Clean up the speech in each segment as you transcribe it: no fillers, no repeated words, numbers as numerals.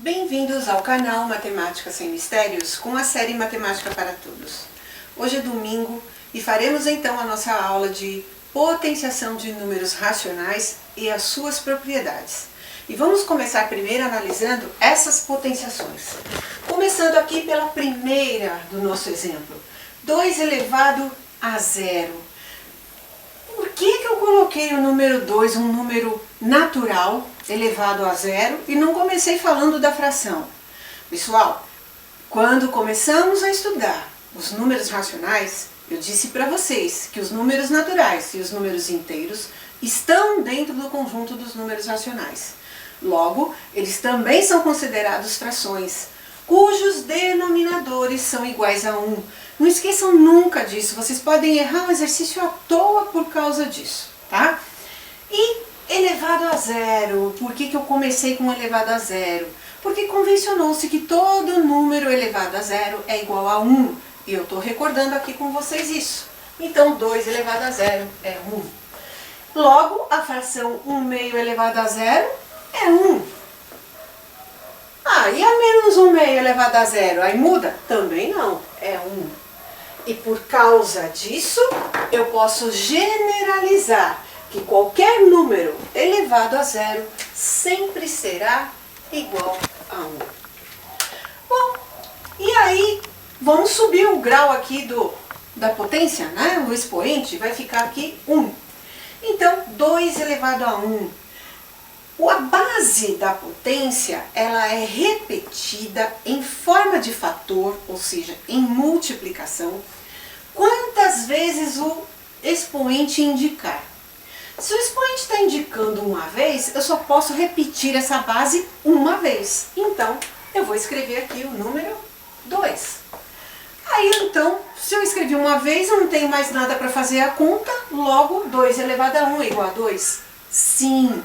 Bem-vindos ao canal Matemática Sem Mistérios com a série Matemática para Todos. Hoje é domingo e faremos então a nossa aula de potenciação de números racionais e as suas propriedades. E vamos começar primeiro analisando essas potenciações. Começando aqui pela primeira do nosso exemplo, 2 elevado a zero. Por que eu coloquei o número 2, um número natural, elevado a zero, e não comecei falando da fração? Pessoal, quando começamos a estudar os números racionais, eu disse para vocês que os números naturais e os números inteiros estão dentro do conjunto dos números racionais. Logo, eles também são considerados frações, cujos denominadores são iguais a 1. Não esqueçam nunca disso, vocês podem errar o exercício à toa por causa disso, tá? E elevado a zero, por que eu comecei com elevado a zero? Porque convencionou-se que todo número elevado a zero é igual a 1, e eu estou recordando aqui com vocês isso. Então, 2 elevado a zero é 1. Logo, a fração 1 meio elevado a zero é 1. E a menos 1 meio elevado a zero, aí muda? Também não, é 1. E por causa disso, eu posso generalizar que qualquer número elevado a zero sempre será igual a 1. Bom, e aí vamos subir o grau aqui da potência, né? O expoente vai ficar aqui 1. Então, 2 elevado a 1. A base da potência, ela é repetida em forma de fator, ou seja, em multiplicação, quantas vezes o expoente indicar. Se o expoente está indicando uma vez, eu só posso repetir essa base uma vez. Então, eu vou escrever aqui o número 2. Aí, então, se eu escrevi uma vez, eu não tenho mais nada para fazer a conta, logo 2 elevado a 1 é igual a 2? Sim.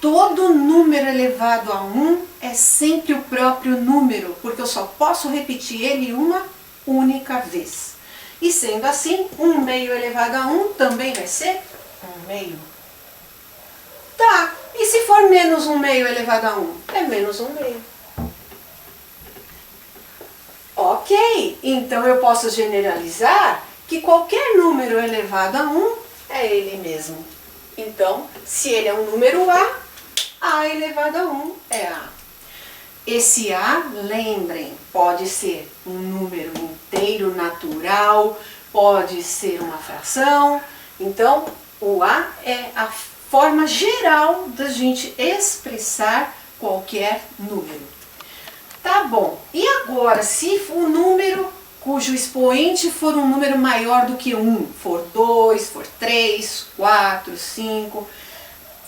Todo número elevado a 1 é sempre o próprio número, porque eu só posso repetir ele uma única vez. E sendo assim, 1 meio elevado a 1 também vai ser 1 meio. Tá, e se for menos 1 meio elevado a 1? É menos 1 meio. Ok, então eu posso generalizar que qualquer número elevado a 1 é ele mesmo. Então, se ele é um número A elevado a 1 é A. Esse A, lembrem, pode ser um número inteiro natural, pode ser uma fração. Então, o A é a forma geral da gente expressar qualquer número. Tá bom, e agora, se o número cujo expoente for um número maior do que 1, for 2, for 3, 4, 5...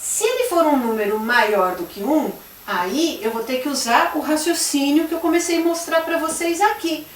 Se ele for um número maior do que 1, aí eu vou ter que usar o raciocínio que eu comecei a mostrar para vocês aqui.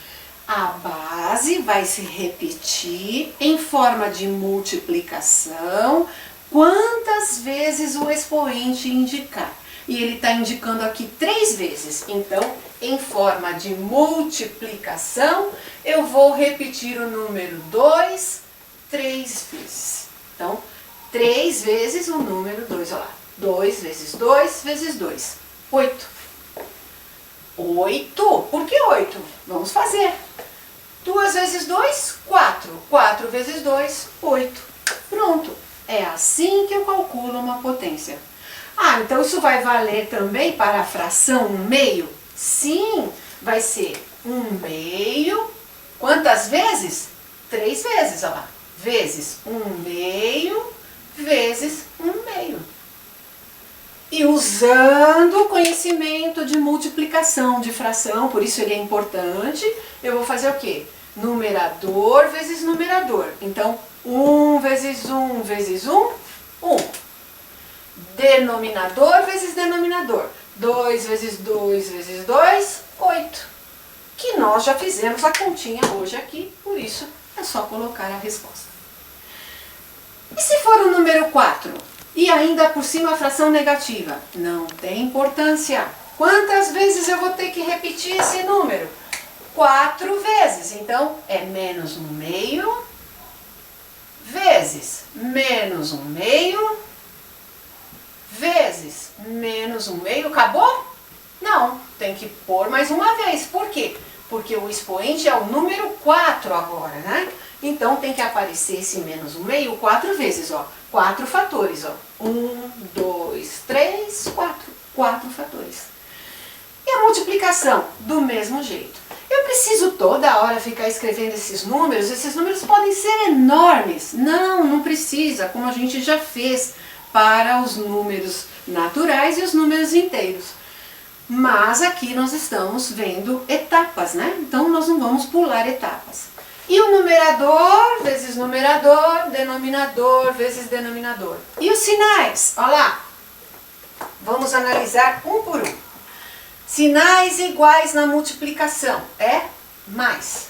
A base vai se repetir em forma de multiplicação quantas vezes o expoente indicar. E ele está indicando aqui 3 vezes. Então, em forma de multiplicação, eu vou repetir o número 2 3 vezes. Então, 3 vezes o número 2, olha lá. 2 vezes 2 vezes 2. 8. 8? Por que 8? Vamos fazer. 2 vezes 2, 4. 4 vezes 2, 8. Pronto. É assim que eu calculo uma potência. Então isso vai valer também para a fração 1 meio? Sim, vai ser 1 meio. Quantas vezes? 3 vezes, olha lá. Vezes 1 meio vezes 1 meio. E usando o conhecimento de multiplicação, de fração, por isso ele é importante, eu vou fazer o quê? Numerador vezes numerador. Então, 1 vezes 1 vezes 1, 1. Denominador vezes denominador. 2 vezes 2 vezes 2, 8. Que nós já fizemos a continha hoje aqui, por isso é só colocar a resposta. E se for o número 4? E ainda por cima a fração negativa? Não tem importância. Quantas vezes eu vou ter que repetir esse número? 4 vezes. Então, é menos 1 meio vezes menos 1 meio vezes menos 1 meio. Acabou? Não, tem que pôr mais uma vez. Por quê? Porque o expoente é o número 4 agora, né? Então tem que aparecer esse menos no meio 4 vezes, ó. 4 fatores, ó. 1, 2, 3, 4. 4 fatores. E a multiplicação? Do mesmo jeito. Eu preciso toda hora ficar escrevendo esses números podem ser enormes. Não, não precisa, como a gente já fez para os números naturais e os números inteiros. Mas aqui nós estamos vendo etapas, né? Então nós não vamos pular etapas. E o numerador vezes numerador, denominador vezes denominador. E os sinais? Olha lá. Vamos analisar um por um. Sinais iguais na multiplicação é mais.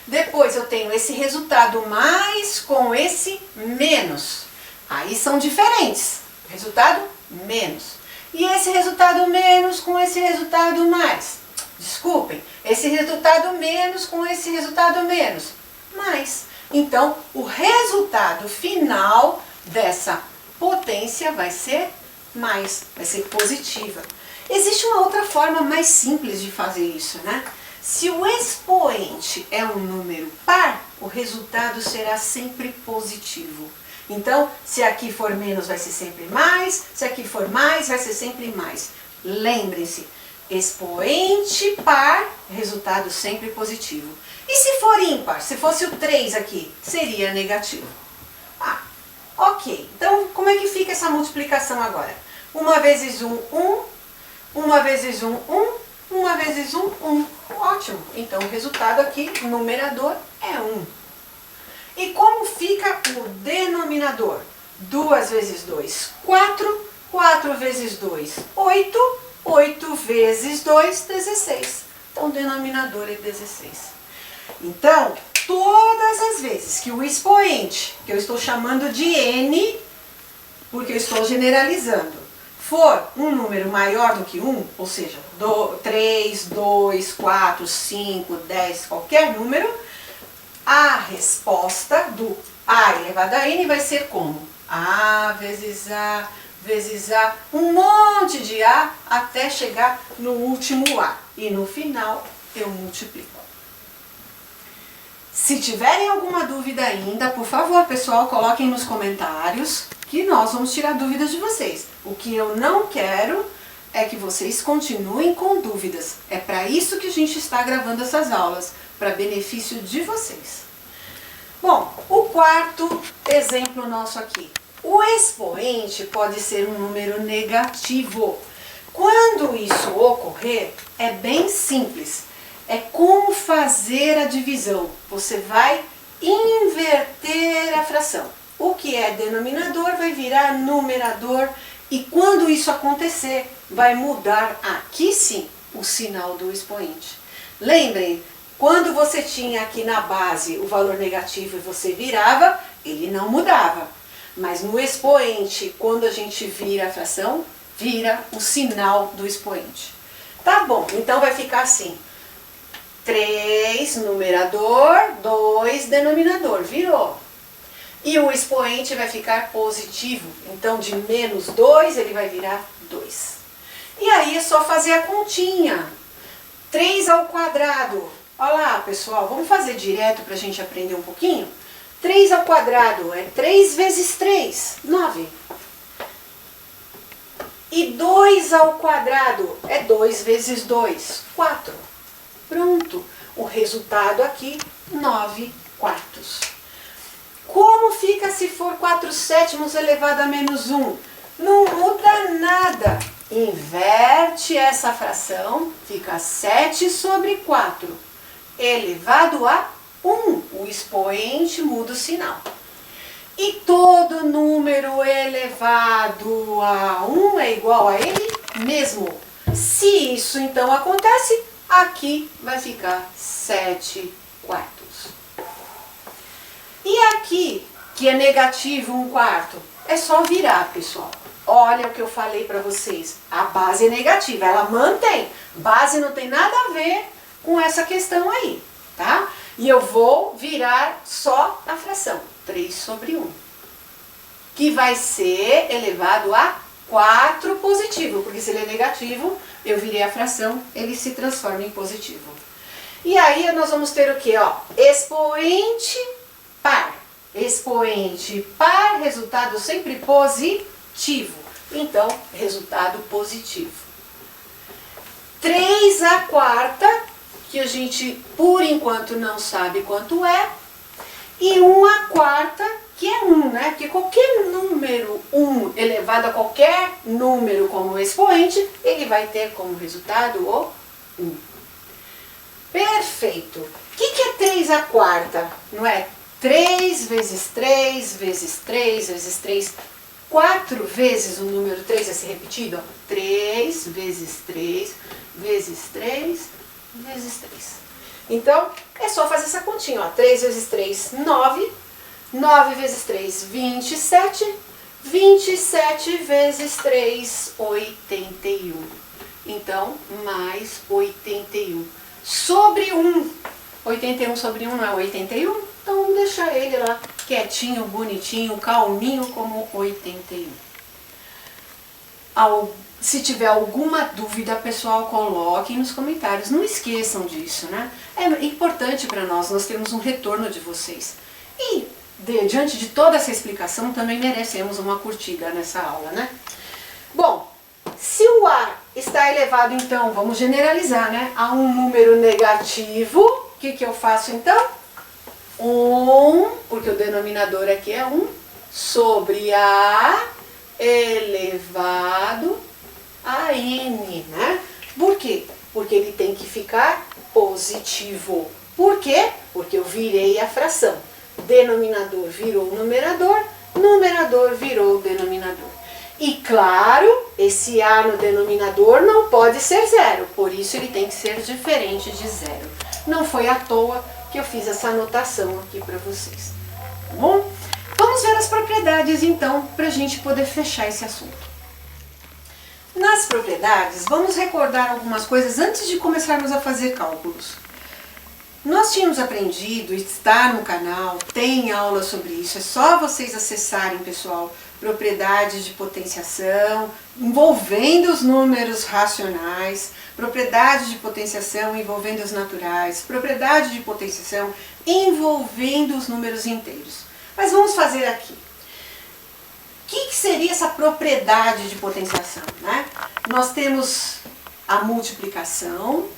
Depois eu tenho esse resultado mais com esse menos. Aí são diferentes. Resultado menos. E esse resultado menos com esse resultado mais. Desculpem, esse resultado menos com esse resultado menos. Mais. Então, o resultado final dessa potência vai ser mais, vai ser positiva. Existe uma outra forma mais simples de fazer isso, né? Se o expoente é um número par, o resultado será sempre positivo. Então, se aqui for menos, vai ser sempre mais. Se aqui for mais, vai ser sempre mais. Lembrem-se, expoente par, resultado sempre positivo. E se for ímpar, se fosse o 3 aqui, seria negativo. Ah, ok. Então, como é que fica essa multiplicação agora? 1 vezes 1, 1. 1 vezes 1, 1. 1 vezes 1, 1. Ótimo. Então, o resultado aqui, o numerador, é 1. E como fica o denominador? 2 vezes 2, 4. 4 vezes 2, 8. 8 vezes 2, 16. Então, o denominador é 16. Então, todas as vezes que o expoente, que eu estou chamando de n, porque eu estou generalizando, for um número maior do que 1, ou seja, 3, 2, 4, 5, 10, qualquer número, a resposta do A elevado a n vai ser como? A vezes A vezes A, um monte de A até chegar no último A. E no final eu multiplico. Se tiverem alguma dúvida ainda, por favor, pessoal, coloquem nos comentários que nós vamos tirar dúvidas de vocês. O que eu não quero é que vocês continuem com dúvidas. É para isso que a gente está gravando essas aulas, para benefício de vocês. Bom, o quarto exemplo nosso aqui. O expoente pode ser um número negativo. Quando isso ocorrer, é bem simples. É como fazer a divisão. Você vai inverter a fração. O que é denominador vai virar numerador. E quando isso acontecer, vai mudar aqui sim o sinal do expoente. Lembrem, quando você tinha aqui na base o valor negativo e você virava, ele não mudava. Mas no expoente, quando a gente vira a fração, vira o sinal do expoente. Tá bom, então vai ficar assim. 3 numerador, 2 denominador, virou. E o expoente vai ficar positivo. Então, de menos 2, ele vai virar 2. E aí é só fazer a continha. 3 ao quadrado. Olha lá, pessoal, vamos fazer direto para a gente aprender um pouquinho? 3 ao quadrado é 3 vezes 3, 9. E 2 ao quadrado é 2 vezes 2, 4. Pronto. O resultado aqui, 9 quartos. Como fica se for 4 sétimos elevado a menos 1? Não muda nada. Inverte essa fração, fica 7 sobre 4, elevado a 1. O expoente muda o sinal. E todo número elevado a 1 é igual a ele mesmo. Se isso então acontece, aqui vai ficar 7 quartos. E aqui, que é negativo 1 quarto, é só virar, pessoal. Olha o que eu falei para vocês. A base é negativa, ela mantém. Base não tem nada a ver com essa questão aí, tá? E eu vou virar só a fração, 3 sobre 1. Que vai ser elevado a 4 positivo, porque se ele é negativo, eu virei a fração, ele se transforma em positivo. E aí nós vamos ter o que? Expoente par. Expoente par, resultado sempre positivo. Então, resultado positivo. 3/4, que a gente, por enquanto, não sabe quanto é. E 1/4, que é 1, né? Porque qualquer número 1 elevado a qualquer número como expoente, ele vai ter como resultado o 1. Perfeito. O que é 3/4? Não é 3 vezes 3 vezes 3 vezes 3. 4 vezes o número 3 vai ser repetido. 3 vezes 3 vezes 3 vezes 3. Então, é só fazer essa continha. 3 vezes 3, 9. 9 vezes 3, 27. 27 vezes 3, 81. Então, mais 81. Sobre 1. 81 sobre 1 não é 81? Então, vamos deixar ele lá quietinho, bonitinho, calminho, como 81. Se tiver alguma dúvida, pessoal, coloquem nos comentários. Não esqueçam disso, né? É importante para nós termos um retorno de vocês. E, diante de toda essa explicação, também merecemos uma curtida nessa aula, né? Bom, se o A está elevado, então, vamos generalizar, né? A um número negativo, o que eu faço, então? 1, porque o denominador aqui é 1, sobre A elevado a N, né? Por quê? Porque ele tem que ficar positivo. Por quê? Porque eu virei a fração. Denominador virou numerador, numerador virou denominador. E claro, esse A no denominador não pode ser zero, por isso ele tem que ser diferente de zero. Não foi à toa que eu fiz essa anotação aqui para vocês. Tá bom? Vamos ver as propriedades então, para a gente poder fechar esse assunto. Nas propriedades, vamos recordar algumas coisas antes de começarmos a fazer cálculos. Nós tínhamos aprendido, está no canal, tem aula sobre isso, é só vocês acessarem, pessoal, propriedades de potenciação, envolvendo os números racionais, propriedade de potenciação envolvendo os naturais, propriedade de potenciação envolvendo os números inteiros. Mas vamos fazer aqui. O que seria essa propriedade de potenciação, né? Nós temos a multiplicação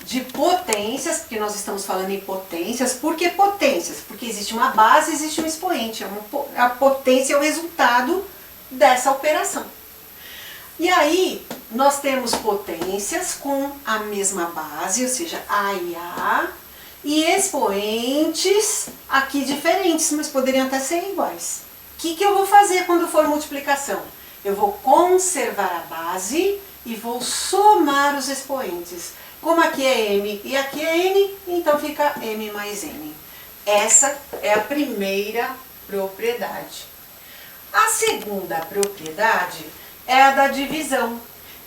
de potências, porque nós estamos falando em potências. Por que potências? Porque existe uma base, existe um expoente. A potência é o resultado dessa operação. E aí, nós temos potências com a mesma base, ou seja, A e A, e expoentes aqui diferentes, mas poderiam até ser iguais. O que eu vou fazer quando for multiplicação? Eu vou conservar a base e vou somar os expoentes. Como aqui é M e aqui é N, então fica M mais N. Essa é a primeira propriedade. A segunda propriedade é a da divisão.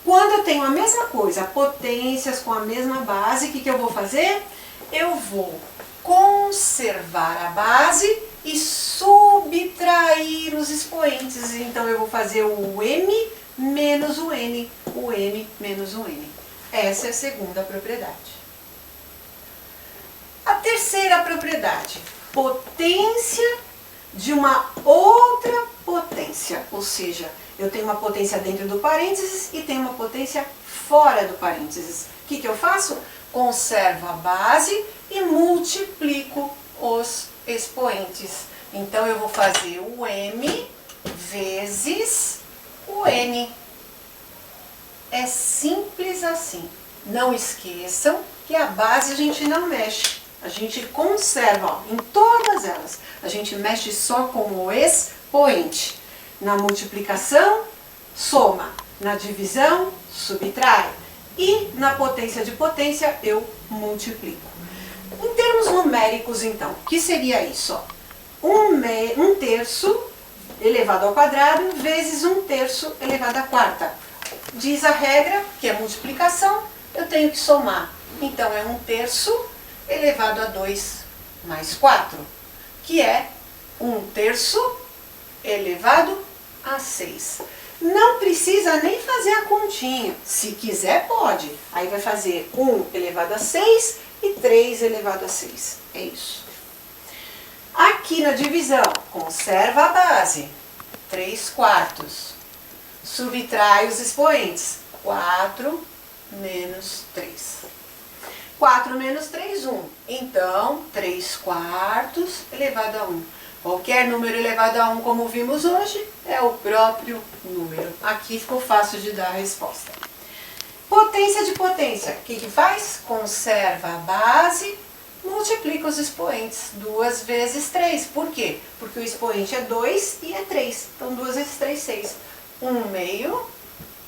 Quando eu tenho a mesma coisa, potências com a mesma base, o que eu vou fazer? Eu vou conservar a base e subtrair os expoentes. Então, eu vou fazer o M menos o N menos o N. Essa é a segunda propriedade. A terceira propriedade, potência de uma outra potência, ou seja, eu tenho uma potência dentro do parênteses e tenho uma potência fora do parênteses. O que eu faço? Conservo a base e multiplico os expoentes. Então, eu vou fazer o M vezes o N. É simples assim. Não esqueçam que a base a gente não mexe. A gente conserva, ó, em todas elas. A gente mexe só com o expoente. Na multiplicação, soma. Na divisão, subtrai. E na potência de potência, eu multiplico. Em termos numéricos, então, o que seria isso? Ó? 1 terço elevado ao quadrado vezes 1 terço elevado à quarta. Diz a regra, que é multiplicação, eu tenho que somar. Então, é 1 terço elevado a 2 mais 4, que é 1 terço elevado a 6. Não precisa nem fazer a continha. Se quiser, pode. Aí vai fazer 1 elevado a 6 e 3 elevado a 6. É isso. Aqui na divisão, conserva a base. 3/4. Subtrai os expoentes. 4 menos 3. 4 menos 3, 1. Então, 3/4 elevado a 1. Qualquer número elevado a 1, como vimos hoje, é o próprio número. Aqui ficou fácil de dar a resposta. Potência de potência. O que faz? Conserva a base, multiplica os expoentes. 2 vezes 3. Por quê? Porque o expoente é 2 e é 3. Então, 2 vezes 3, 6. 1/2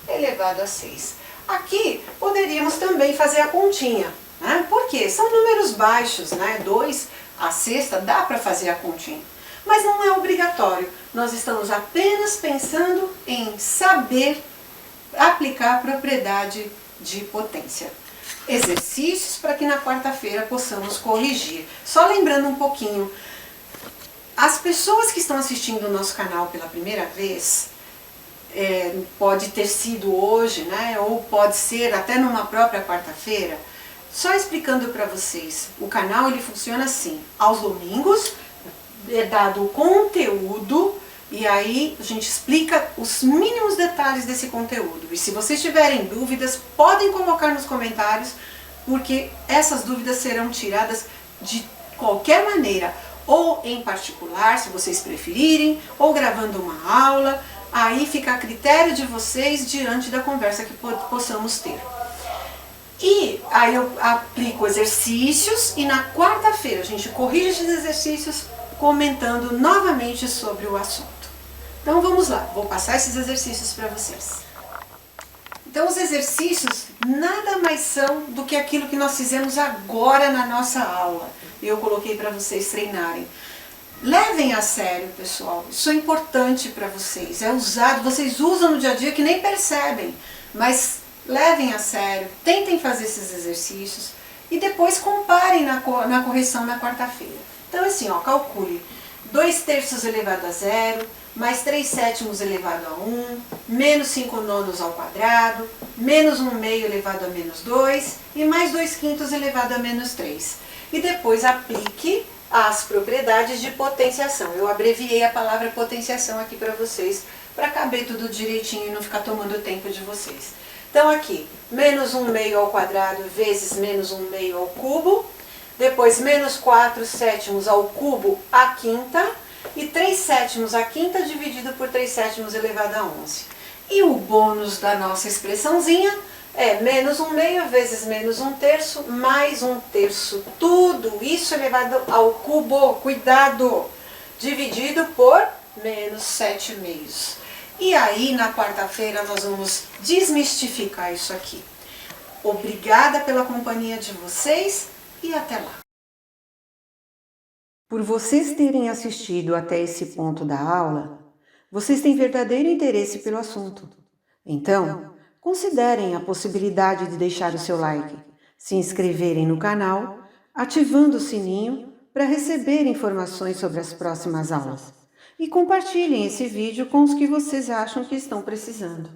elevado a 6. Aqui, poderíamos também fazer a continha. Né? Por quê? São números baixos, né? 2 a sexta, dá para fazer a continha. Mas não é obrigatório. Nós estamos apenas pensando em saber aplicar a propriedade de potência. Exercícios para que na quarta-feira possamos corrigir. Só lembrando um pouquinho, as pessoas que estão assistindo o nosso canal pela primeira vez, pode ter sido hoje, né? Ou pode ser até numa própria quarta-feira. Só explicando para vocês, o canal ele funciona assim, aos domingos é dado o conteúdo e aí a gente explica os mínimos detalhes desse conteúdo. E se vocês tiverem dúvidas, podem colocar nos comentários, porque essas dúvidas serão tiradas de qualquer maneira, ou em particular, se vocês preferirem, ou gravando uma aula, aí fica a critério de vocês diante da conversa que possamos ter. E aí eu aplico exercícios e na quarta-feira a gente corrige esses exercícios comentando novamente sobre o assunto. Então vamos lá, vou passar esses exercícios para vocês. Então os exercícios nada mais são do que aquilo que nós fizemos agora na nossa aula. Eu coloquei para vocês treinarem. Levem a sério, pessoal, isso é importante para vocês, é usado, vocês usam no dia a dia que nem percebem, mas levem a sério, tentem fazer esses exercícios e depois comparem na correção na quarta-feira. Então assim, ó, calcule 2/3 elevado a 0, mais 3/7 elevado a 1, menos 5/9 ao quadrado, menos 1/2 elevado a menos 2 e mais 2/5 elevado a menos 3. E depois aplique as propriedades de potenciação. Eu abreviei a palavra potenciação aqui para vocês, para caber tudo direitinho e não ficar tomando tempo de vocês. Então aqui, menos 1/2 ao quadrado vezes menos 1/2 ao cubo, depois menos 4/7 ao cubo à quinta, e 3/7 à quinta dividido por 3/7 elevado a 11. E o bônus da nossa expressãozinha é menos 1/2 vezes menos 1/3 mais 1/3. Tudo isso elevado ao cubo, cuidado, dividido por menos 7/2. E aí, na quarta-feira, nós vamos desmistificar isso aqui. Obrigada pela companhia de vocês e até lá. Por vocês terem assistido até esse ponto da aula, vocês têm verdadeiro interesse pelo assunto. Então, considerem a possibilidade de deixar o seu like, se inscreverem no canal, ativando o sininho para receber informações sobre as próximas aulas. E compartilhem esse vídeo com os que vocês acham que estão precisando.